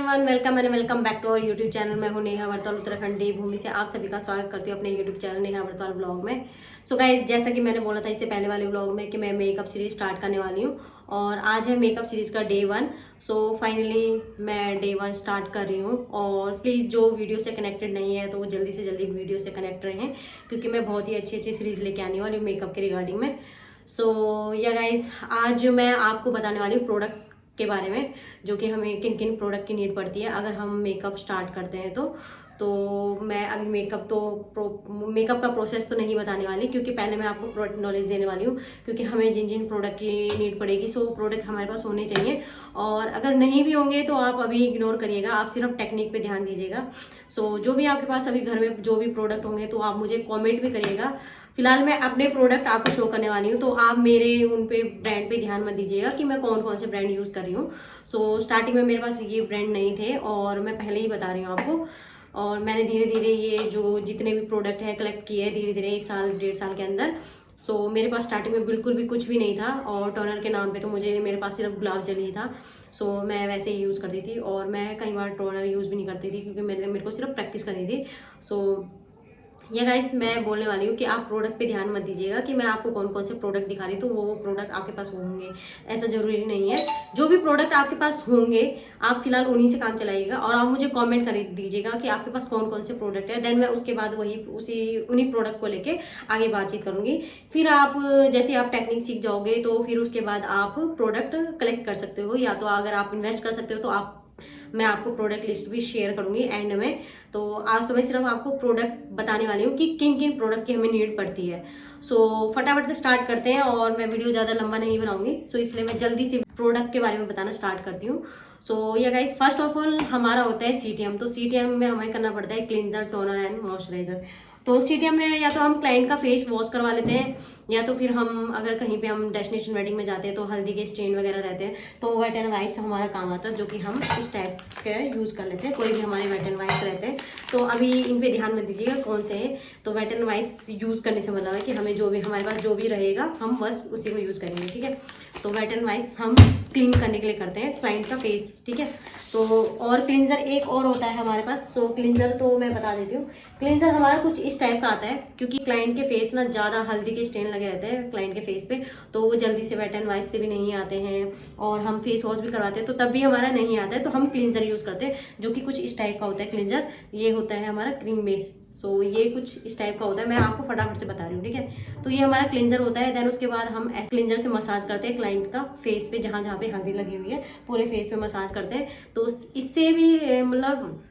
Everyone, welcome and welcome back to our YouTube channel. मैं हूं नेहा वर्तवाल, उत्तराखंड देवभूमि से आप सभी का स्वागत करती हूं अपने यूट्यूब चैनल नेहा वर्तवाल ब्लॉग में। सो गाइस, जैसा कि मैंने बोला था इससे पहले वाले ब्लॉग में कि मैं मेकअप सीरीज स्टार्ट करने वाली हूं और आज है मेकअप सीरीज का डे 1। सो फाइनली मैं डे 1 स्टार्ट कर रही हूँ और प्लीज़ जो वीडियो से कनेक्टेड नहीं है तो वो जल्दी से जल्दी वीडियो से कनेक्ट रहें, क्योंकि मैं बहुत ही अच्छी अच्छी सीरीज़ लेके आने वाली हूँ मेकअप के रिगार्डिंग में। सो या गाइस, आज मैं आपको बताने वाली हूँ प्रोडक्ट के बारे में, जो कि हमें किन किन प्रोडक्ट की नीड पड़ती है अगर हम मेकअप स्टार्ट करते हैं तो मैं अभी मेकअप का प्रोसेस तो नहीं बताने वाली, क्योंकि पहले मैं आपको प्रोडक्ट नॉलेज देने वाली हूँ, क्योंकि हमें जिन जिन प्रोडक्ट की नीड पड़ेगी सो प्रोडक्ट हमारे पास होने चाहिए। और अगर नहीं भी होंगे तो आप अभी इग्नोर करिएगा, आप सिर्फ टेक्निक पे ध्यान दीजिएगा। सो जो भी आपके पास अभी घर में जो भी प्रोडक्ट होंगे तो आप मुझे कॉमेंट भी करिएगा। फिलहाल मैं अपने प्रोडक्ट आपको शो करने वाली हूँ, तो आप मेरे उन पे ब्रांड पे ध्यान मत दीजिएगा कि मैं कौन कौन से ब्रांड यूज़ कर रही हूँ। सो स्टार्टिंग में मेरे पास ये ब्रांड नहीं थे और मैं पहले ही बता रही हूँ आपको, और मैंने धीरे धीरे ये जो जितने भी प्रोडक्ट है कलेक्ट किए हैं धीरे धीरे 1 साल 1.5 साल के अंदर। सो मेरे पास स्टार्टिंग में बिल्कुल भी कुछ भी नहीं था और टोनर के नाम पे तो मेरे पास सिर्फ गुलाब जल ही था। सो मैं वैसे ही यूज़ करती थी और मैं कई बार टोनर यूज़ भी नहीं करती थी, क्योंकि मेरे को सिर्फ प्रैक्टिस करनी थी। सो ये गाइस, मैं बोलने वाली हूँ कि आप प्रोडक्ट पे ध्यान मत दीजिएगा कि मैं आपको कौन कौन से प्रोडक्ट दिखा रही हूँ तो वो प्रोडक्ट आपके पास होंगे, ऐसा जरूरी नहीं है। जो भी प्रोडक्ट आपके पास होंगे आप फिलहाल उन्हीं से काम चलाइएगा और आप मुझे कमेंट कर दीजिएगा कि आपके पास कौन कौन से प्रोडक्ट है। देन मैं उसके बाद उन्हीं प्रोडक्ट को लेके आगे बातचीत करूँगी। फिर आप जैसे आप टेक्निक सीख जाओगे तो फिर उसके बाद आप प्रोडक्ट कलेक्ट कर सकते हो, या तो अगर आप इन्वेस्ट कर सकते हो तो मैं आपको प्रोडक्ट लिस्ट भी शेयर करूंगी एंड में। तो आज तो मैं सिर्फ आपको प्रोडक्ट बताने वाली हूँ कि किन किन प्रोडक्ट की हमें नीड पड़ती है। सो फटाफट से स्टार्ट करते हैं और मैं वीडियो ज़्यादा लंबा नहीं बनाऊंगी, सो इसलिए मैं जल्दी से प्रोडक्ट के बारे में बताना स्टार्ट करती हूँ। सो ये गाइस, फर्स्ट ऑफ ऑल हमारा होता है सीटीएम। तो सीटीएम में हमें करना पड़ता है क्लींजर, टोनर एंड मॉइस्चराइजर। तो सीटीएम में या तो हम क्लाइंट का फेस वॉश करवा लेते हैं, या तो फिर हम अगर कहीं पे हम डेस्टिनेशन वेडिंग में जाते हैं तो हल्दी के स्टेन वगैरह रहते हैं तो वेट एंड वाइप्स हमारा काम आता है, जो कि हम इस टाइप के यूज़ कर लेते हैं। कोई भी हमारे वेट एंड वाइप्स रहते हैं तो अभी इन पे ध्यान मत दीजिएगा कौन से हैं। तो वेट एंड वाइप्स यूज़ करने से मतलब है कि हमें जो भी हमारे पास जो भी रहेगा हम बस उसी को यूज़ करेंगे, ठीक है। तो वेट एंड वाइप्स हम क्लीन करने के लिए करते हैं क्लाइंट का फेस, ठीक है। तो और क्लींजर एक और होता है हमारे पास। सो क्लींजर तो मैं बता देती हूँ। क्लींजर हमारा कुछ इस टाइप का आता है, क्योंकि क्लाइंट के फेस ना ज़्यादा हल्दी के स्टेन लगे रहते हैं क्लाइंट के फेस पे, तो वो जल्दी से वेट एंड वाइप से भी नहीं आते हैं और हम फेस वॉश भी करवाते हैं तो तब भी हमारा नहीं आता है, तो हम क्लींजर यूज़ करते हैं जो कि कुछ इस टाइप का होता है क्लींजर। ये होता है हमारा क्रीम बेस। सो ये कुछ इस टाइप का होता है, मैं आपको फटाफट से बता रही हूँ, ठीक है। तो ये हमारा क्लींजर होता है। देन उसके बाद हम क्लींजर से मसाज करते हैं क्लाइंट का फेस पे, जहाँ जहाँ पे हल्दी लगी हुई है पूरे फेस पे मसाज करते हैं। तो इससे भी मतलब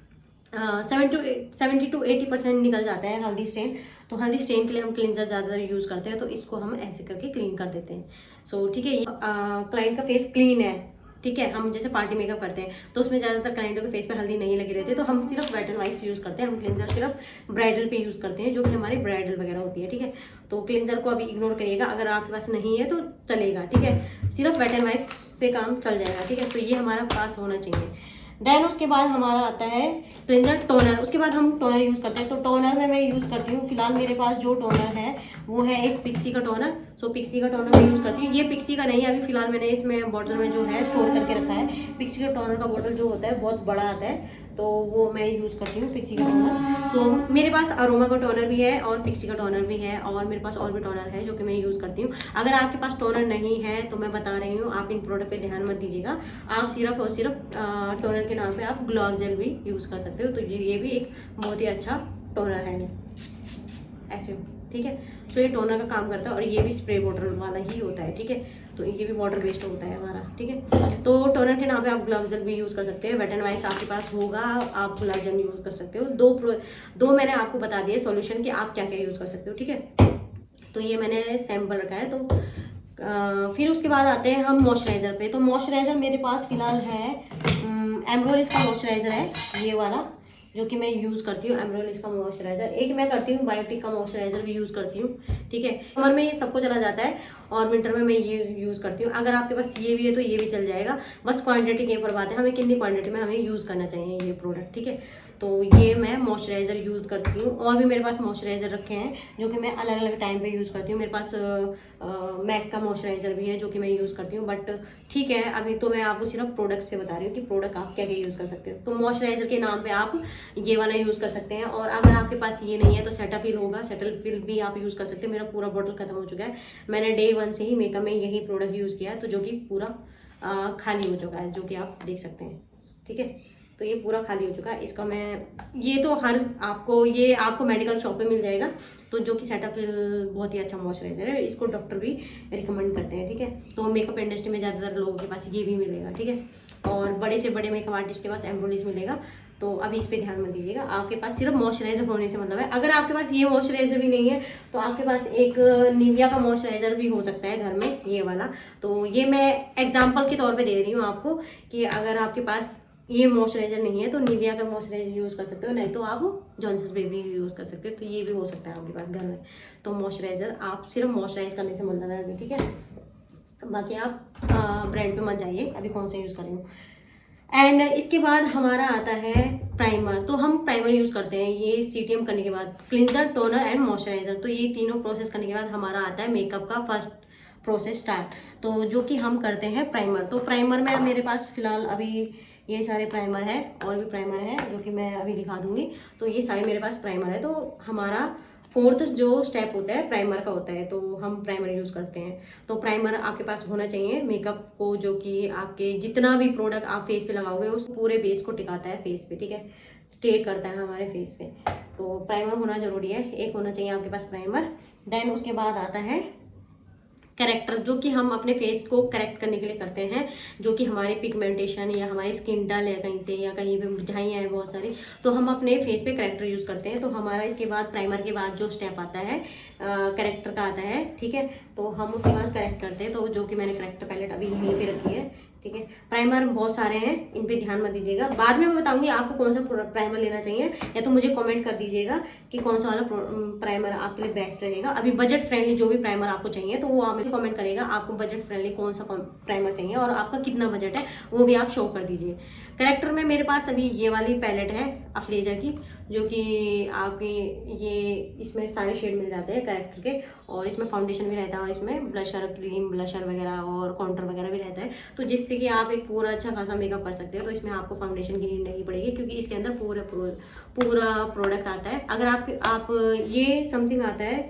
70 to 80% निकल जाता है हल्दी स्टेन। तो हल्दी स्टेन के लिए हम क्लींजर ज़्यादातर यूज़ करते हैं, तो इसको हम ऐसे करके क्लीन कर देते हैं। सो ठीक है, ये क्लाइंट का फेस क्लीन है, ठीक है। हम जैसे पार्टी मेकअप करते हैं तो उसमें ज़्यादातर क्लाइंटों के फेस पे हल्दी नहीं लगी रहती है, तो हम सिर्फ वेट एंड वाइप्स यूज़ करते हैं। हम क्लींजर सिर्फ ब्राइडल पे यूज़ करते हैं, जो कि हमारी ब्राइडल वगैरह होती है, ठीक है। तो क्लींजर को अभी इग्नोर करिएगा, अगर आपके पास नहीं है तो चलेगा, ठीक है। सिर्फ वेट एंड वाइप्स से काम चल जाएगा, ठीक है। तो ये हमारा पास होना चाहिए। देन उसके बाद हमारा आता है क्लींजर, टोनर। उसके बाद हम टोनर यूज़ करते हैं। तो टोनर में मैं यूज़ करती हूँ, फिलहाल मेरे पास जो टोनर है वो है एक पिक्सी का टोनर। सो पिक्सी का टोनर मैं यूज़ करती हूँ। ये पिक्सी का नहीं है, अभी फिलहाल मैंने इसमें बॉटल में जो है स्टोर करके रखा है। पिक्सी का टोनर का बॉटल जो होता है बहुत बड़ा आता है, तो वो मैं यूज़ करती हूँ पिक्सी का टोनर। सो मेरे पास अरोमा का टोनर भी है और पिक्सी का टोनर भी है, और मेरे पास और भी टोनर है जो कि मैं यूज़ करती हूँ। अगर आपके पास टोनर नहीं है तो मैं बता रही हूँ, आप इन प्रोडक्ट पे ध्यान मत दीजिएगा। आप सिर्फ और सिर्फ टोनर के नाम पे आप गुलाब जल भी यूज़ कर सकते हो। तो ये भी एक बहुत ही अच्छा टोनर है ऐसे, ठीक है। सो ये टोनर का काम करता है और ये भी स्प्रे बॉटल वाला ही होता है, ठीक है। तो ये भी वाटर बेस्ड होता है हमारा, ठीक है। तो टोनर के नाम पे आप गुलाब जल भी यूज़ कर सकते हैं। वेट एंड वाइप्स आपके पास होगा, आप गुलाब जल यूज़ कर सकते हो। दो मैंने आपको बता दिए सॉल्यूशन कि आप क्या क्या यूज़ कर सकते हो, ठीक है। तो ये मैंने सैम्पल रखा है। तो फिर उसके बाद आते हैं हम मॉइस्चराइज़र पे। तो मॉइस्चराइज़र मेरे पास फिलहाल है एमरोलिस का मॉइस्चराइज़र है, ये वाला जो कि मैं यूज़ करती हूँ। एमरोलिस का मॉइस्चराइज़र एक मैं करती हूँ, बायोटिक का मॉइस्चराइज़र भी यूज़ करती हूँ, ठीक है। समर में ये सबको चला जाता है और विंटर में मैं ये यूज़ करती हूँ। अगर आपके पास ये भी है तो ये भी चल जाएगा, बस क्वांटिटी के ऊपर बात है, हमें कितनी क्वांटिटी में हमें यूज़ करना चाहिए ये प्रोडक्ट, ठीक है। तो ये मैं मॉइस्चराइज़र यूज़ करती हूँ। और भी मेरे पास मॉइस्चराइज़र रखे हैं जो कि मैं अलग अलग टाइम पे यूज़ करती हूँ। मेरे पास मैक का मॉइस्चराइज़र भी है जो कि मैं यूज़ करती हूँ, बट ठीक है अभी तो मैं आपको सिर्फ प्रोडक्ट से बता रही हूँ कि प्रोडक्ट आप क्या क्या यूज़ कर सकते हो। तो मॉइस्चराइज़र के नाम पे आप ये वाला यूज़ कर सकते हैं, और अगर आपके पास ये नहीं है तो सेटाफिल होगा, सेटाफिल भी आप यूज़ कर सकते हैं। मेरा पूरा बॉटल खत्म हो चुका है, मैंने डे 1 से ही मेकअप में यही प्रोडक्ट यूज़ किया है, तो जो कि पूरा खाली हो चुका है, जो कि आप देख सकते हैं। ठीक है, तो ये पूरा खाली हो चुका है। इसका मैं ये तो ये आपको मेडिकल शॉप पे मिल जाएगा, तो जो कि सेटाफिल बहुत ही अच्छा मॉइस्चराइजर है, इसको डॉक्टर भी रिकमेंड करते हैं। ठीक है, तो मेकअप इंडस्ट्री में ज़्यादातर लोगों के पास ये भी मिलेगा। ठीक है, और बड़े से बड़े मेकअप आर्टिस्ट के पास एम्ब्रोलिस मिलेगा, तो अभी इस पे ध्यान मत दीजिएगा। आपके पास सिर्फ मॉइस्चराइजर होने से मतलब है। अगर आपके पास ये मॉइस्चराइजर भी नहीं है तो आपके पास एक निविया का मॉइस्चराइजर भी हो सकता है घर में, ये वाला। तो ये मैं एग्जांपल के तौर पे दे रही हूँ आपको कि अगर आपके पास ये मॉइस्चराइजर नहीं है तो निविया का मॉइस्चराइजर यूज़ कर सकते हो, नहीं तो आप जॉनसन्स बेबी यूज़ कर सकते हो। तो ये भी हो सकता है आपके पास घर में। तो मॉइस्चराइजर आप सिर्फ मॉइस्चराइज करने से मतलब है अभी। ठीक है, बाकी आप ब्रांड पे मत जाइए अभी कौन सा यूज़ कर रही हूँ। एंड इसके बाद हमारा आता है प्राइमर। तो हम प्राइमर यूज़ करते हैं ये CTM करने के बाद, क्लिनजर, टोनर एंड मॉइस्चराइजर। तो ये तीनों प्रोसेस करने के बाद हमारा आता है मेकअप का फर्स्ट प्रोसेस स्टार्ट, तो जो कि हम करते हैं प्राइमर। तो प्राइमर में मेरे पास फिलहाल अभी ये सारे प्राइमर है, और भी प्राइमर है जो कि मैं अभी दिखा दूंगी। तो ये सारे मेरे पास प्राइमर है। तो हमारा फोर्थ जो स्टेप होता है प्राइमर का होता है, तो हम प्राइमर यूज़ करते हैं। तो प्राइमर आपके पास होना चाहिए मेकअप को, जो कि आपके जितना भी प्रोडक्ट आप फेस पे लगाओगे उस पूरे बेस को टिकाता है फेस पे। ठीक है, स्टे करता है हमारे फेस पे, तो प्राइमर होना ज़रूरी है। एक होना चाहिए आपके पास प्राइमर। देन उसके बाद आता है करेक्टर, जो कि हम अपने फेस को करेक्ट करने के लिए करते हैं, जो कि हमारी पिगमेंटेशन या हमारी स्किन डल है कहीं से या कहीं पे झाइयाँ हैं बहुत सारी, तो हम अपने फेस पे करेक्टर यूज़ करते हैं। तो हमारा इसके बाद प्राइमर के बाद जो स्टेप आता है करेक्टर का आता है। ठीक है, तो हम उसके बाद करेक्ट करते हैं, तो जो कि मैंने करेक्टर पैलेट अभी यहीं पे रखी है। ठीक है, प्राइमर बहुत सारे हैं, इन पे ध्यान मत दीजिएगा, बाद में मैं बताऊंगी आपको कौन सा प्राइमर लेना चाहिए, या तो मुझे कमेंट कर दीजिएगा कि कौन सा वाला प्राइमर आपके लिए बेस्ट रहेगा। अभी बजट फ्रेंडली जो भी प्राइमर आपको चाहिए तो वो आप मुझे कमेंट करेगा आपको बजट फ्रेंडली कौन सा प्राइमर चाहिए और आपका कितना बजट है वो भी आप शो कर दीजिए। करेक्टर में मेरे पास अभी ये वाली पैलेट है अफ्लेजा की, जो कि आपके ये इसमें सारे शेड मिल जाते हैं करेक्टर के, और इसमें फाउंडेशन भी रहता है और इसमें ब्लशर, क्रीम ब्लशर वगैरह और कॉन्टर वगैरह भी रहता है, तो जिससे कि आप एक पूरा अच्छा खासा मेकअप कर सकते हो। तो इसमें आपको फाउंडेशन की नीड नहीं पड़ेगी क्योंकि इसके अंदर पूरा प्रोडक्ट आता है। अगर आप ये समथिंग आता है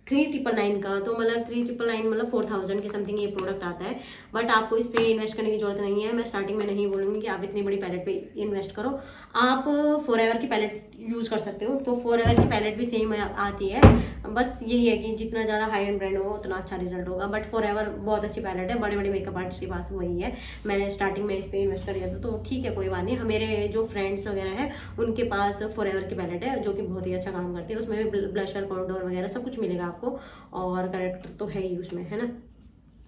3999 का, तो मतलब 3999 मतलब 4000 के समथिंग ये प्रोडक्ट आता है, बट आपको इस पे इन्वेस्ट करने की जरूरत नहीं है। मैं स्टार्टिंग में नहीं बोलूँगी कि आप इतनी बड़ी पैलेट पे इन्वेस्ट करो, आप फॉरएवर की पैलेट यूज़ कर सकते हो। तो फॉरएवर की पैलेट भी सेम आती है, बस यही है कि जितना ज़्यादा हाई एंड ब्रांड होगा उतना अच्छा रिजल्ट होगा, बट फॉरएवर बहुत अच्छी पैलेट है, बड़े बड़े मेकअप आर्टिस्ट के पास वही है। मैंने स्टार्टिंग में इस पर इन्वेस्ट कर दिया था, तो ठीक है कोई बात नहीं। मेरे जो फ्रेंड्स वगैरह है उनके पास फॉरएवर की पैलेट है जो कि बहुत ही अच्छा काम करती है, उसमें भी ब्लशर, कॉन्टूर वगैरह सब कुछ मिलेगा आपको, और करेक्टर तो है ही उसमें, है ना।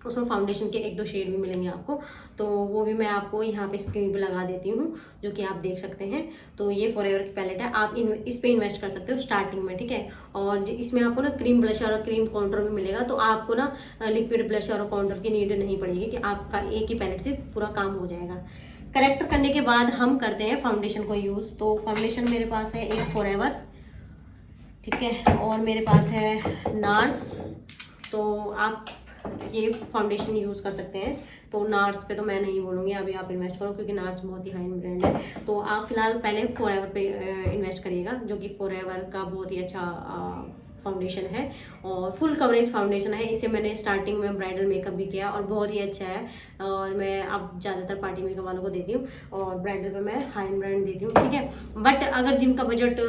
उसमें फाउंडेशन के 1-2 शेड भी मिलेंगे आपको, तो वो भी मैं आपको यहाँ पे स्क्रीन पे लगा देती हूँ जो कि आप देख सकते हैं। तो ये फॉरएवर की पैलेट है, आप इस पे इन्वेस्ट कर सकते हो स्टार्टिंग में। ठीक है, और इसमें आपको ना क्रीम ब्लशर और क्रीम कॉन्टूर भी मिलेगा, तो आपको ना लिक्विड ब्लशर और कॉन्टूर की नीड नहीं पड़ेगी कि आपका एक ही पैलेट से पूरा काम हो जाएगा। करेक्टर करने के बाद हम करते हैं फाउंडेशन को यूज़। तो फाउंडेशन मेरे पास है एक फॉरएवर, ठीक है, और मेरे पास है नार्स। तो आप ये फाउंडेशन यूज़ कर सकते हैं। तो नार्स पे तो मैं नहीं बोलूँगी अभी आप इन्वेस्ट करो, क्योंकि नार्स बहुत ही हाई एंड ब्रांड है। तो आप फिलहाल पहले फॉरएवर पे इन्वेस्ट करिएगा, जो कि फॉरएवर का बहुत ही अच्छा फाउंडेशन है और फुल कवरेज फाउंडेशन है। इससे मैंने स्टार्टिंग में ब्राइडल मेकअप भी किया और बहुत ही अच्छा है, और मैं अब ज़्यादातर पार्टी मेकअप वालों को देती हूँ, और ब्राइडल पे मैं हाई एंड ब्रांड देती हूँ। ठीक है, बट अगर जिनका बजट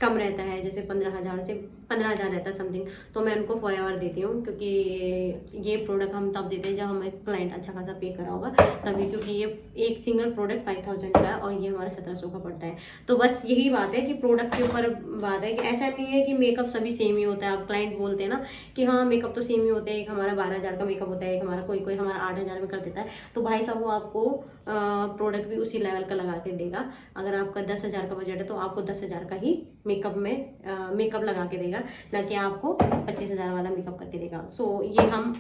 कम रहता है, जैसे 15,000 से 15,000 रहता है समथिंग, तो मैं उनको फॉरएवर देती हूँ, क्योंकि ये प्रोडक्ट हम तब देते हैं जब हमें क्लाइंट अच्छा खासा पे करा होगा तभी, क्योंकि ये एक सिंगल प्रोडक्ट 5000 का है और ये हमारा 1700 का पड़ता है। तो बस यही बात है कि प्रोडक्ट के ऊपर बात है कि ऐसा नहीं है कि मेकअप सभी सेम ही होता है। आप क्लाइंट बोलते हैं ना कि हाँ मेकअप तो सेम ही होते हैं, एक हमारा 12,000 का मेकअप होता है, एक हमारा कोई हमारा 8,000 में कर देता है, तो भाई साहब वो आपको प्रोडक्ट भी उसी लेवल का लगा के देगा। अगर आपका 10,000 का बजट है तो आपको 10,000 का ही मेकअप लगा के देगा, ना कि आपको 25,000 वाला मेकअप करके देगा। सो ये हम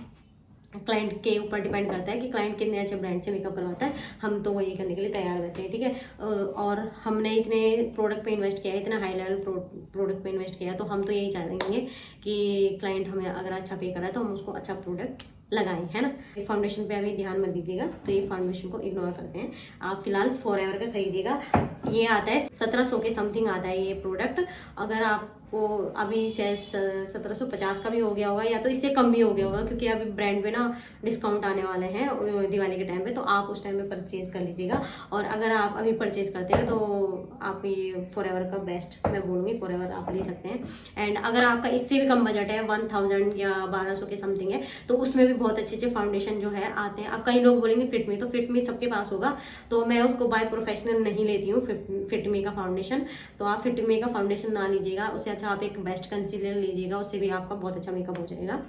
क्लाइंट के ऊपर डिपेंड करता है कि क्लाइंट कितने अच्छे ब्रांड से मेकअप करवाता है, हम तो वही करने के लिए तैयार रहते हैं, ठीक है। और हमने इतने प्रोडक्ट पे इन्वेस्ट किया है, इतना हाई लेवल प्रोडक्ट पे इन्वेस्ट किया है, तो हम तो यही चाहेंगे कि क्लाइंट हमें अगर अच्छा पे करा है तो हम उसको अच्छा प्रोडक्ट लगाएं, है ना। फाउंडेशन पे अभी ध्यान मत दीजिएगा, तो ये फाउंडेशन को इग्नोर करते हैं। आप फिलहाल फॉरएवर का खरीदिएगा, ये आता है 1700 के समथिंग आता है ये प्रोडक्ट। अगर आपको अभी से 1750 का भी हो गया होगा या तो इससे कम भी हो गया होगा, क्योंकि अभी ब्रांड पे ना डिस्काउंट आने वाले हैं दिवाली के टाइम पे, तो आप उस टाइम पे परचेज कर लीजिएगा। और अगर आप अभी परचेज करते हैं तो आप ये फॉरएवर का बेस्ट मैं बोलूँगी, फॉरएवर आप ले सकते हैं। एंड अगर आपका इससे भी कम बजट है, 1000 या 1200 के समथिंग है, तो उसमें भी बहुत अच्छे अच्छे फाउंडेशन जो है आते हैं। अब कई लोग बोलेंगे फिटमी, तो फिटमी सबके पास होगा, तो मैं उसको बाय प्रोफेशनल नहीं लेती हूँ फिटमी का फाउंडेशन। तो आप फिटमी का फाउंडेशन ना लीजिएगा, उससे अच्छा आप एक बेस्ट कंसीलर लीजिएगा, उससे भी आपका बहुत अच्छा मेकअप हो जाएगा।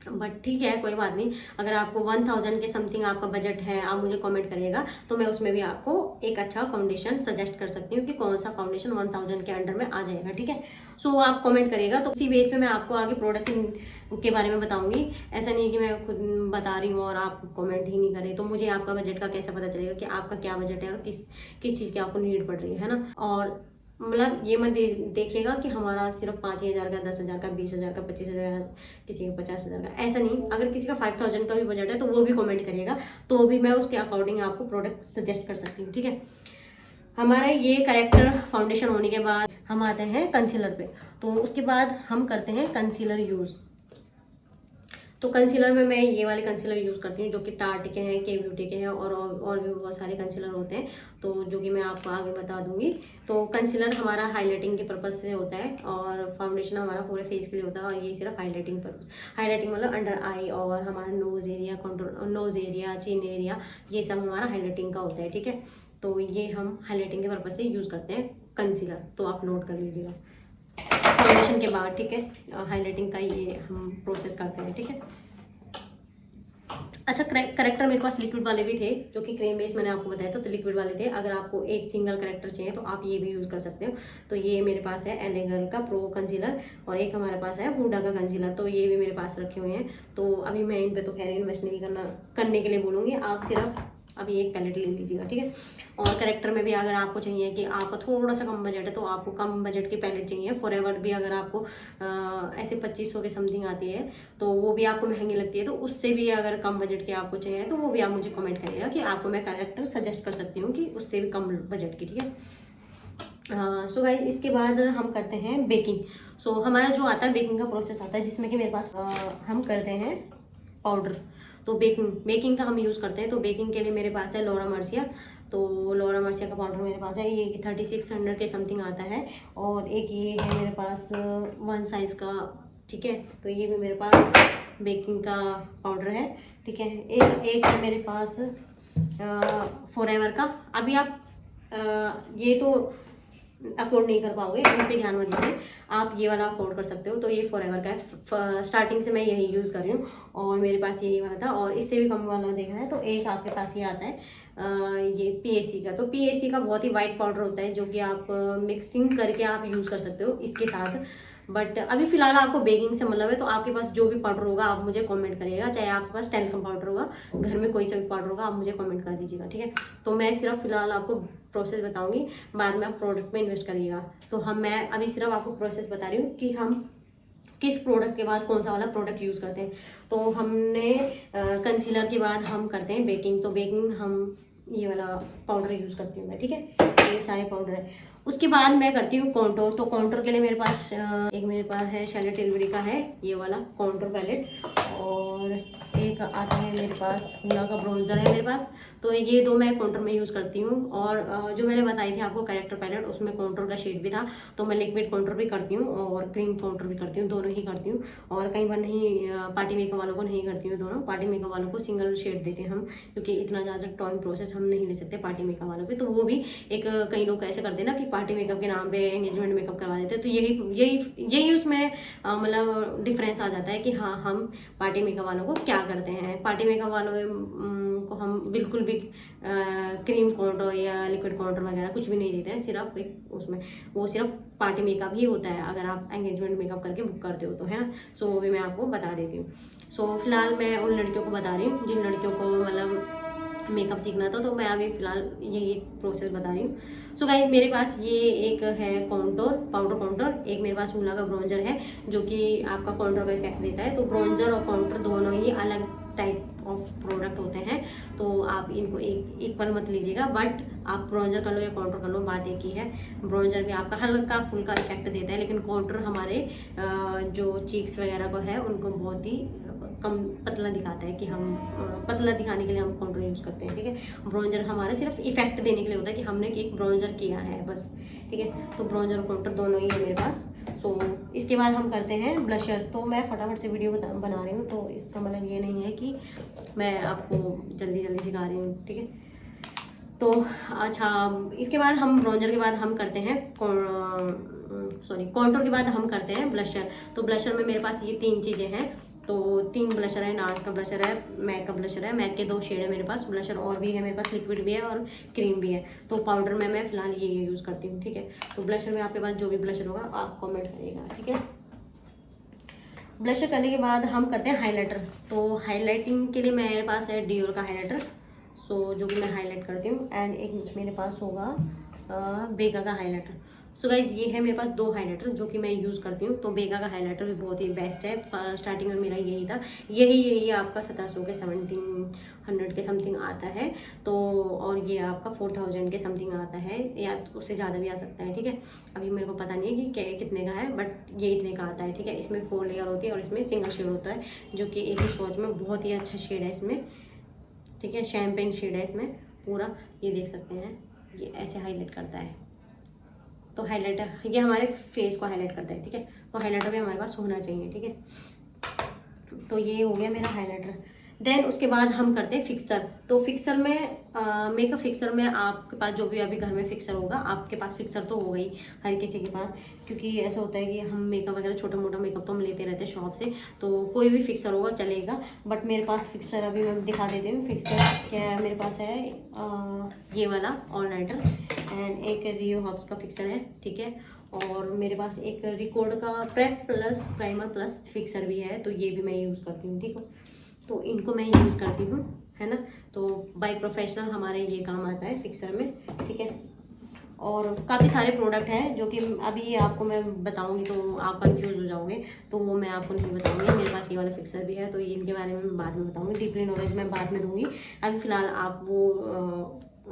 बट ठीक है, कोई बात नहीं। अगर आपको 1000 के समथिंग आपका बजट है, आप मुझे कमेंट करिएगा, तो मैं उसमें भी आपको एक अच्छा फाउंडेशन सजेस्ट कर सकती हूँ कि कौन सा फाउंडेशन 1000 के अंडर में आ जाएगा, ठीक है। सो आप कमेंट करिएगा, तो उसी बेस पे मैं आपको आगे प्रोडक्ट के बारे में बताऊंगी। ऐसा नहीं है कि मैं खुद बता रही हूँ और आप कमेंट ही नहीं करें, तो मुझे आपका बजट का कैसे पता चलेगा कि आपका क्या बजट है और किस चीज़ की आपको नीड पड़ रही है ना। और मतलब ये मत देखिएगा कि हमारा सिर्फ 5000 का, 10,000 का, 20,000 का, 25,000, किसी का 50,000 का, ऐसा नहीं। अगर किसी का 5000 का भी बजट है तो वो भी कमेंट करिएगा, तो भी मैं उसके अकॉर्डिंग आपको प्रोडक्ट सजेस्ट कर सकती हूँ, ठीक है। हमारा ये करेक्टर फाउंडेशन होने के बाद हम आते हैं कंसीलर पे। तो उसके बाद हम करते हैं कंसीलर यूज़। तो कंसीलर में मैं ये वाले कंसीलर यूज़ करती हूँ, जो कि टार्ट के हैं, के ब्यूटी के हैं, और भी बहुत सारे कंसीलर होते हैं, तो जो कि मैं आपको आगे बता दूंगी। तो कंसीलर हमारा हाईलाइटिंग के पर्पज़ से होता है, और फाउंडेशन हमारा पूरे फेस के लिए होता है, और ये सिर्फ हाईलाइटिंग पर्पज़। हाईलाइटिंग मतलब अंडर आई और हमारा nose area, control nose area, chin area, ये सब हमारा हाईलाइटिंग का होता है, ठीक है। तो ये हम हाईलाइटिंग के पर्पज़ से यूज़ करते हैं कंसीलर, तो आप नोट कर लीजिएगा फाउंडेशन के बाद, ठीक है। हाईलाइटिंग का ये हम प्रोसेस करते हैं, ठीक है। अच्छा, करेक्टर मेरे पास लिक्विड वाले भी थे, जो कि क्रीम बेस मैंने आपको बताया था, तो लिक्विड वाले थे। अगर आपको एक सिंगल करेक्टर चाहिए तो आप ये भी यूज़ कर सकते हो। तो ये मेरे पास है एले गर्ल का प्रो कंसीलर, और एक हमारे पास है हुडा का कंसीलर, तो ये भी मेरे पास रखे हुए हैं। तो अभी मैं इन पे तो खैर इन्वेस्ट नहीं करने के लिए बोलूँगी, आप सिर्फ अभी एक पैलेट ले लीजिएगा, ठीक है। और करेक्टर में भी अगर आपको चाहिए कि आपका थोड़ा सा कम बजट है, तो आपको कम बजट की पैलेट चाहिए। फॉरएवर भी अगर आपको ऐसे 2500 के समथिंग आती है, तो वो भी आपको महंगी लगती है, तो उससे भी अगर कम बजट के आपको चाहिए तो वो भी आप मुझे कमेंट करिएगा कि आपको मैं करेक्टर सजेस्ट कर सकती हूँ कि उससे भी कम बजट की, ठीक है। सो गाइस, इसके बाद हम करते हैं बेकिंग। सो हमारा जो आता है बेकिंग का प्रोसेस आता है, जिसमें कि मेरे पास हम करते हैं पाउडर। तो बेकिंग का हम यूज़ करते हैं। तो बेकिंग के लिए मेरे पास है लॉरा मर्सिया। तो लॉरा मर्सिया का पाउडर मेरे पास है, ये 3600 के समथिंग आता है। और एक ये है मेरे पास 1 साइज़ का, ठीक है। तो ये भी मेरे पास बेकिंग का पाउडर है, ठीक है। एक है मेरे पास फॉरएवर का। अभी आप ये तो अफोर्ड नहीं कर पाओगे, इन पे ध्यान मत दीजिए, आप ये वाला अफोर्ड कर सकते हो। तो ये फॉरएवर का है, स्टार्टिंग से मैं यही यूज़ कर रही हूँ, और मेरे पास यही वाला था। और इससे भी कम वाला देखा है तो एक आपके पास ये आता है ये पीएसी का। तो पीएसी का बहुत ही वाइट पाउडर होता है, जो कि आप मिक्सिंग करके आप यूज़ कर सकते हो इसके साथ। बट अभी फिलहाल आपको बेकिंग से मतलब है, तो आपके पास जो भी पाउडर होगा आप मुझे कमेंट करिएगा। चाहे आपके पास टेल्कम पाउडर होगा, घर में कोई सा भी पाउडर होगा, आप मुझे कमेंट कर दीजिएगा, ठीक है। तो मैं सिर्फ फिलहाल आपको प्रोसेस बताऊंगी, बाद में आप प्रोडक्ट में इन्वेस्ट करिएगा। तो मैं अभी सिर्फ आपको प्रोसेस बता रही हूँ कि हम किस प्रोडक्ट के बाद कौन सा वाला प्रोडक्ट यूज़ करते हैं। तो हमने कंसीलर के बाद हम करते हैं बेकिंग। तो बेकिंग हम ये वाला पाउडर यूज़ करती हूँ मैं, ठीक है। ये सारे पाउडर है। उसके बाद मैं करती हूँ कॉन्टोर। तो कॉन्टोर के लिए मेरे पास मेरे पास है शैलेट टिलबरी का है ये वाला कॉन्टोर पैलेट, और एक आता है मेरे पास हुडा का ब्रोंजर है मेरे पास। तो ये दो मैं कॉन्टोर में यूज़ करती हूँ। और जो मैंने बताई थी आपको कैरेक्टर पैलेट, उसमें कॉन्टोर का शेड भी था। तो मैं लिक्विड कॉन्टोर भी करती हूँ और क्रीम कॉन्टोर भी करती हूँ, दोनों ही करती हूँ। और कई बार नहीं, पार्टी मेकअप वालों को नहीं करती हूँ दोनों। पार्टी मेकअप वालों को सिंगल शेड देते हैं हम, क्योंकि इतना ज़्यादा टाइम प्रोसेस हम नहीं ले सकते पार्टी मेकअप वालों पे। तो वो भी एक कई लोग ऐसे करते हैं ना कि पार्टी मेकअप के नाम पे एंगेजमेंट मेकअप करवा देते हैं। तो यही उसमें मतलब डिफरेंस आ जाता है कि हाँ, हम पार्टी मेकअप वालों को क्या करते करते हैं। पार्टी मेकअप वालों को हम बिल्कुल भी क्रीम काउंटर या लिक्विड काउंटर वगैरह कुछ भी नहीं देते हैं, सिर्फ एक उसमें वो सिर्फ पार्टी मेकअप ही होता है अगर आप एंगेजमेंट मेकअप करके बुक करते हो तो, है ना। सो वो भी मैं आपको बता देती हूँ। सो फिलहाल मैं उन लड़कियों को बता रही हूँ जिन लड़कियों को मतलब मेकअप सीखना था, तो मैं अभी फ़िलहाल यही प्रोसेस बता रही हूँ। सो गाइस मेरे पास ये एक है कॉन्टोर, पाउडर कॉन्टोर, एक मेरे पास उला का ब्राउन्जर है जो कि आपका कॉन्टोर का इफेक्ट देता है। तो ब्राउन्जर और कॉन्टोर दोनों ही अलग टाइप ऑफ प्रोडक्ट होते हैं, तो आप इनको एक इक्वल मत लीजिएगा, बट आप ब्राउन्जर कर लो या कॉन्टोर कर लो, बात एक ही है। ब्राउन्जर भी आपका हल्का फुल्का इफेक्ट देता है, लेकिन कॉन्टोर हमारे जो चीक्स वगैरह को है उनको बहुत ही कम पतला दिखाता है, कि हम पतला दिखाने के लिए हम कॉन्टोर यूज़ करते हैं, ठीक है। ब्राउन्जर हमारा सिर्फ इफेक्ट देने के लिए होता है कि हमने एक ब्राउन्जर किया है बस, ठीक है। तो ब्राउन्जर और कॉन्टोर दोनों ही है मेरे पास। सो इसके बाद हम करते हैं ब्लशर। तो मैं फटाफट से वीडियो बना रही हूँ, तो इसका मतलब ये नहीं है कि मैं आपको जल्दी जल्दी सिखा रही हूँ, ठीक है। तो अच्छा, इसके बाद हम ब्राउन्जर के बाद हम करते हैं कॉन्टोर के बाद हम करते हैं ब्लशर। तो ब्लशर में मेरे पास ये 3 चीज़ें हैं। तो 3 ब्लशर है, नार्स का ब्लशर है, मैक का ब्लशर है, मैक के 2 शेड है मेरे पास, ब्लशर और भी है मेरे पास, लिक्विड भी है और क्रीम भी है। तो पाउडर में मैं फिलहाल ये यूज़ करती हूँ, ठीक है। तो ब्लशर में आपके पास जो भी ब्लशर होगा आप कमेंट करिएगा, ठीक है। ब्लशर करने के बाद हम करते हैं हाइलाइटर। तो हाईलाइटिंग के लिए मेरे पास है डियोर का हाइलाइटर, सो जो कि मैं हाईलाइट करती हूँ। एंड एक मेरे पास होगा बेगा का हाइलाइटर। सो गाइज ये है मेरे पास 2 हाइलाइटर जो कि मैं यूज़ करती हूँ। तो बेगा का हाइलाइटर भी बहुत ही बेस्ट है। स्टार्टिंग में मेरा यही था, यही आपका 1700 के 1700 के समथिंग आता है। तो और ये आपका 4000 के समथिंग आता है, या उससे ज़्यादा भी आ सकता है, ठीक है। अभी मेरे को पता नहीं है कि कितने का है, बट ये इतने का आता है, ठीक है। इसमें 4 लेयर होती है और इसमें सिंगल शेड होता है, जो कि एक ही स्वॉच में बहुत ही अच्छा शेड है इसमें, ठीक है। शैम्पेन शेड है इसमें पूरा, ये देख सकते हैं, ये ऐसे हाईलाइट करता है। तो हाइलाइटर ये हमारे फेस को हाईलाइट करता है, ठीक है। तो हाइलाइटर भी हमारे पास होना चाहिए, ठीक है। तो ये हो गया मेरा हाइलाइटर। देन उसके बाद हम करते हैं फिक्सर। तो फिक्सर में मेकअप फिक्सर में आपके पास जो भी अभी घर में फिक्सर होगा, आपके पास फिक्सर तो होगा ही हर किसी के पास, क्योंकि ऐसा होता है कि हम मेकअप वगैरह छोटा मोटा मेकअप तो हम लेते रहते हैं शॉप से, तो कोई भी फिक्सर होगा चलेगा। बट मेरे पास फिक्सर अभी मैं दिखा देती हूँ। फिक्सर क्या है मेरे पास है, ये वाला ऑल नाइटर, एंड एक रियो हब्स का फिक्सर है, ठीक है। और मेरे पास एक रिकॉर्ड का prep plus primer plus fixer भी है, तो ये भी मैं यूज़ करती हूँ, ठीक है। तो इनको मैं यूज़ करती हूँ, है ना। तो बाय प्रोफेशनल हमारे ये काम आता है फिक्सर में, ठीक है। और काफ़ी सारे प्रोडक्ट हैं जो कि अभी आपको मैं बताऊंगी तो आप कंफ्यूज हो जाओगे, तो वो मैं आपको नहीं बताऊंगी। मेरे पास ये वाला फिक्सर भी है, तो इनके बारे में मैं बाद में बताऊंगी, डीपली नॉलेज मैं बाद में दूंगी। अभी फ़िलहाल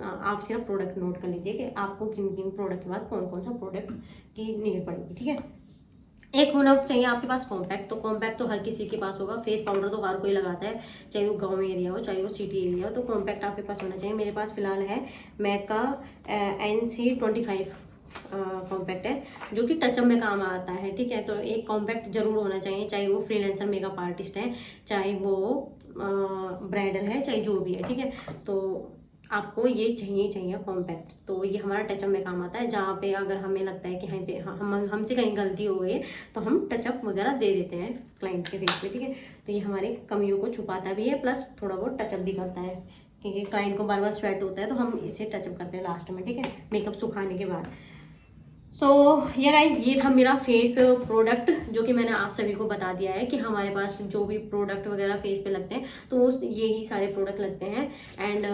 आप सिर्फ प्रोडक्ट नोट कर लीजिए कि आपको किन किन प्रोडक्ट के बाद कौन कौन सा प्रोडक्ट की नीड पड़ेगी, ठीक है। एक होना चाहिए आपके पास कॉम्पैक्ट। तो कॉम्पैक्ट तो हर किसी के पास होगा, फेस पाउडर तो हर कोई लगाता है, चाहे वो गांव एरिया हो चाहे वो सिटी एरिया हो, तो कॉम्पैक्ट आपके पास होना चाहिए। मेरे पास फिलहाल है मैक का NC25 कॉम्पैक्ट है, जो कि टचअप में काम आता है, ठीक है। तो एक कॉम्पैक्ट जरूर होना चाहिए, चाहे वो फ्रीलांसर मेकअप आर्टिस्ट है, चाहे वो ब्राइडल है, चाहे जो भी है, ठीक है। तो आपको ये चाहिए कॉम्पैक्ट। तो ये हमारा टचअप में काम आता है, जहाँ पे अगर हमें लगता है कि कहीं पे हमसे कहीं गलती हो गई है तो हम टचअप वगैरह दे देते हैं क्लाइंट के फेस पे, ठीक है। तो ये हमारी कमियों को छुपाता भी है, प्लस थोड़ा बहुत टचअप भी करता है, क्योंकि क्लाइंट को बार बार स्वेट होता है, तो हम इसे टचअप करते हैं लास्ट में, ठीक है, मेकअप सुखाने के बाद। सो ये गाइज ये था मेरा फेस प्रोडक्ट, जो कि मैंने आप सभी को बता दिया है कि हमारे पास जो भी प्रोडक्ट वगैरह फेस पे लगते हैं तो ये ही सारे प्रोडक्ट लगते हैं। एंड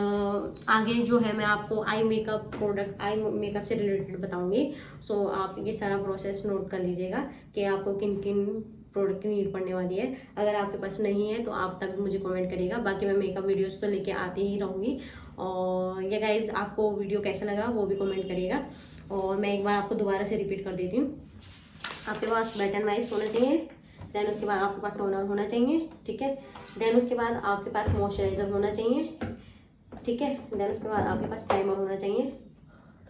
आगे जो है मैं आपको आई मेकअप से रिलेटेड बताऊंगी। सो आप ये सारा प्रोसेस नोट कर लीजिएगा कि आपको किन किन प्रोडक्ट की नीड पड़ने वाली है। अगर आपके पास नहीं है तो आप तब मुझे कमेंट करिएगा, बाकी मैं मेकअप वीडियोस तो लेके आती ही रहूँगी। और ये गाइज आपको वीडियो कैसा लगा वो भी कमेंट करिएगा। और मैं एक बार आपको दोबारा से रिपीट कर देती हूँ। आपके पास वेट एंड वाइट होना चाहिए, देन उसके बाद आपके पास टोनर होना चाहिए, ठीक है। देन उसके बाद आपके पास मॉइस्चराइज़र होना चाहिए, ठीक है। देन उसके बाद आपके पास प्राइमर होना चाहिए,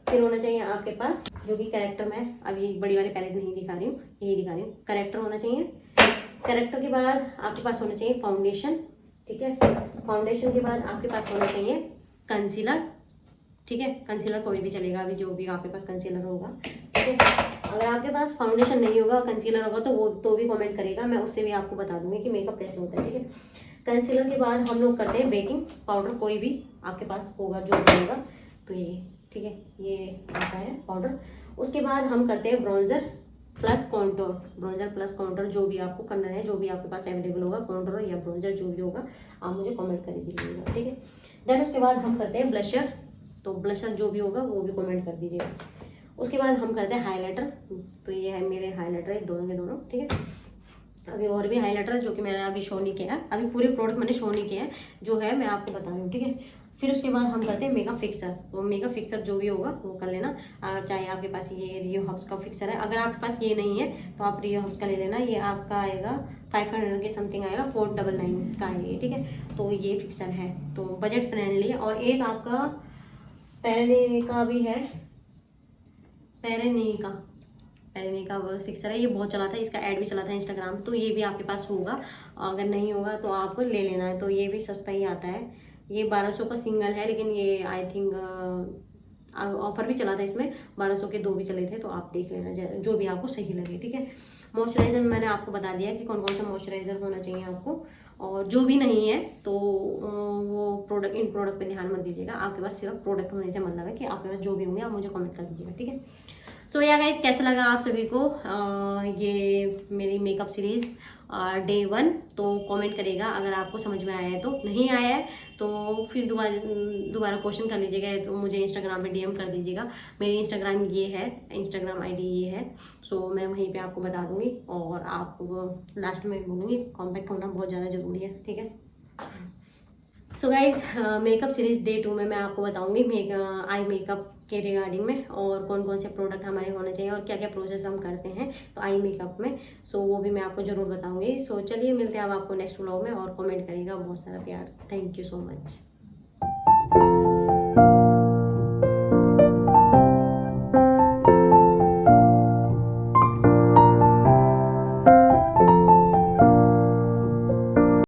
फिर होना चाहिए आपके पास जो भी करेक्टर, मैं अभी बड़ी वाली पैलेट नहीं दिखा रही हूँ, यही दिखा रही हूँ, करेक्टर होना चाहिए। करेक्टर के बाद आपके पास होना चाहिए फाउंडेशन, ठीक है। फाउंडेशन के बाद आपके पास होना चाहिए कंसीलर, ठीक है। कंसीलर कोई भी चलेगा, अभी जो भी आपके पास कंसीलर होगा, ठीक है। अगर आपके पास फाउंडेशन नहीं होगा, कंसीलर होगा, तो वो तो भी कमेंट करेगा, मैं उससे भी आपको बता दूंगी कि मेकअप कैसे होता है, ठीक है। कंसीलर के बाद हम लोग करते हैं बेकिंग पाउडर, कोई भी आपके पास होगा जो बनेगा, तो ये ठीक है, ये आता है पाउडर। उसके बाद हम करते हैं browser plus contour, browser plus contour, जो भी आपको करना है, जो भी आपके पास अवेलेबल होगा, कॉन्टोर या ब्राउज़र जो भी होगा, आप मुझे कमेंट कर दीजिएगा, ठीक है। देन उसके बाद हम करते हैं ब्लशर, तो ब्लशर जो भी होगा वो भी कमेंट कर दीजिएगा। उसके बाद हम करते हैं हाइलाइटर, तो ये है मेरे हाइलाइटर है दोनों के दोनों, ठीक है। अभी और भी हाइलाइटर है जो कि मैंने अभी शो नहीं किया है, अभी पूरे प्रोडक्ट मैंने शो नहीं किया है, जो है मैं आपको बता रही हूँ, ठीक है। फिर उसके बाद हम करते हैं मेकअप फिक्सर, तो मेकअप फिक्सर जो भी होगा वो कर लेना, चाहे आपके पास ये रियो हब्स का फिक्सर है, अगर आपके पास ये नहीं है तो आप रियो हब्स का ले लेना, ये आपका आएगा 500 के समथिंग आएगा, 499 का है ये, ठीक है। तो ये फिक्सर है, तो बजट फ्रेंडली है। और एक आपका पैरेने का भी है, पैरेने का वो फिक्सर है, ये बहुत चला था, इसका ऐड भी चला था इंस्टाग्राम, तो ये भी आपके पास होगा, अगर नहीं होगा तो आपको ले लेना है, तो ये भी सस्ता ही आता है। ये 1200 का सिंगल है, लेकिन ये आई थिंक ऑफर भी चला था इसमें, 1200 के 2 भी चले थे, तो आप देख लेना जो भी आपको सही लगे, ठीक है। मॉइस्चराइज़र में मैंने आपको बता दिया कि कौन कौन सा मॉइस्चराइज़र होना चाहिए आपको, और जो भी नहीं है तो वो प्रोडक्ट, इन प्रोडक्ट पे ध्यान मत दीजिएगा, आपके पास सिर्फ प्रोडक्ट होने से मतलब है कि आपके पास जो भी होंगे आप मुझे कमेंट कर दीजिएगा, ठीक है। सो या गाइस, कैसा लगा आप सभी को ये मेरी मेकअप सीरीज़ डे 1, तो कमेंट करिएगा अगर आपको समझ में आया है, तो नहीं आया है तो फिर दोबारा क्वेश्चन कर लीजिएगा, तो मुझे इंस्टाग्राम पे डीएम कर दीजिएगा। मेरी इंस्टाग्राम ये है, इंस्टाग्राम आईडी ये है, सो मैं वहीं पे आपको बता दूंगी, और आपको लास्ट में बोलूँगी कॉन्टैक्ट होना बहुत ज़्यादा ज़रूरी है, ठीक है। So guys, makeup series day 2 में मैं आपको बताऊंगी आई मेकअप के रिगार्डिंग में, और कौन कौन से प्रोडक्ट हमारे होने चाहिए और क्या क्या प्रोसेस हम करते हैं तो आई मेकअप में, सो वो भी मैं आपको ज़रूर बताऊंगी। सो चलिए मिलते हैं अब आपको नेक्स्ट व्लॉग में, और कमेंट करिएगा बहुत सारा प्यार। Thank you so much.